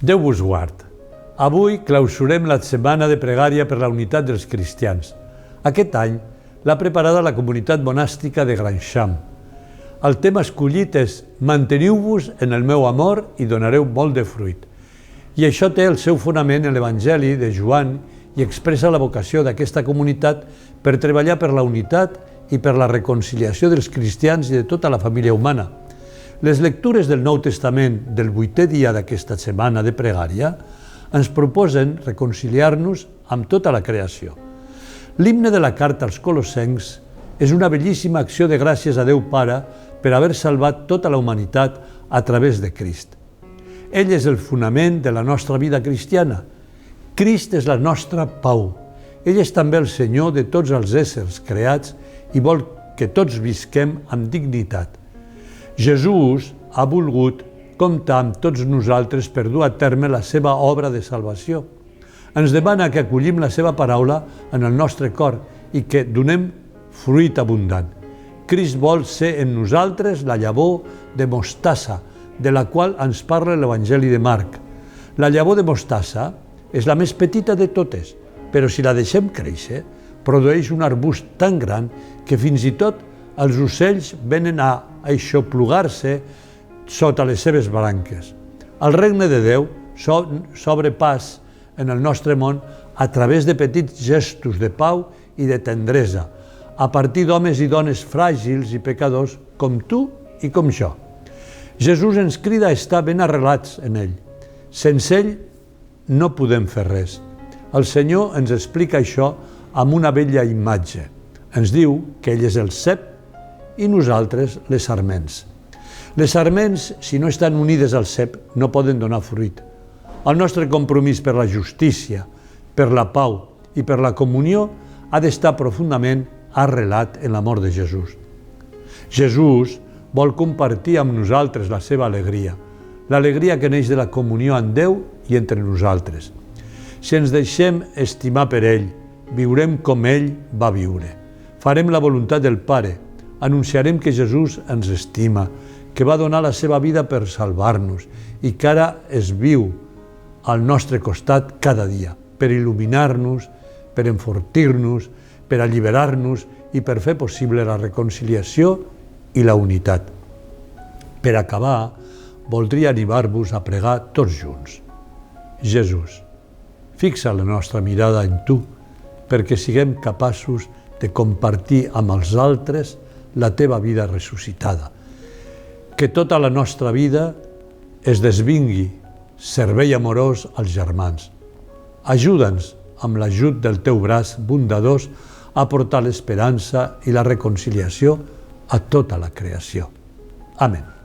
Déu vos guard. Avui clausurem la setmana de pregària per la unitat dels cristians. Aquest any l'ha preparada la comunitat monàstica de Grancham. El tema escollit és «Manteniu-vos en el meu amor i donareu molt de fruit». I això té el seu fonament en l'Evangeli de Joan i expressa la vocació d'aquesta comunitat per treballar per la unitat i per la reconciliació dels cristians i de tota la família humana. Les lectures del Nou Testament del 8è dia d'aquesta setmana de pregària ens proposen reconciliar-nos amb tota la creació. L'himne de la carta als Colossencs és una bellíssima acció de gràcies a Déu Pare per haver salvat tota la humanitat a través de Crist. Ell és el fonament de la nostra vida cristiana. Crist és la nostra pau. Ell és també el Senyor de tots els éssers creats i vol que tots visquem amb dignitat. Jesús ha volgut comptar amb tots nosaltres per dur a terme la seva obra de salvació. Ens demana que acollim la seva paraula en el nostre cor i que donem fruit abundant. Crist vol ser en nosaltres la llavor de mostassa, de la qual ens parla l'Evangeli de Marc. La llavor de mostassa és la més petita de totes, però si la deixem créixer, produeix un arbust tan gran que fins i tot els ocells venen a aixoplugar-se sota les seves branques. El regne de Déu s'obre pas en el nostre món a través de petits gestos de pau i de tendresa, a partir d'homes i dones fràgils i pecadors com tu i com jo. Jesús ens crida a estar ben arrelats en ell. Sense ell no podem fer res. El Senyor ens explica això amb una bella imatge. Ens diu que ell és el cep i nosaltres les sarments. Les sarments, si no estan unides al cep, no poden donar fruit. El nostre compromís per la justícia, per la pau i per la comunió ha d'estar profundament arrelat en l'amor de Jesús. Jesús vol compartir amb nosaltres la seva alegria, l'alegria que neix de la comunió amb Déu i entre nosaltres. Si ens deixem estimar per ell, viurem com ell va viure. Farem la voluntat del Pare, anunciarem que Jesús ens estima, que va donar la seva vida per salvar-nos i que ara es viu al nostre costat cada dia, per il·luminar-nos, per enfortir-nos, per alliberar-nos i per fer possible la reconciliació i la unitat. Per acabar, voldria animar-vos a pregar tots junts. Jesús, fixa la nostra mirada en tu perquè siguem capaços de compartir amb els altres la teva vida ressuscitada. Que tota la nostra vida es desvingui servei amorós als germans. Ajuda'ns, amb l'ajut del teu braç bondadós, a portar l'esperança i la reconciliació a tota la creació. Amén.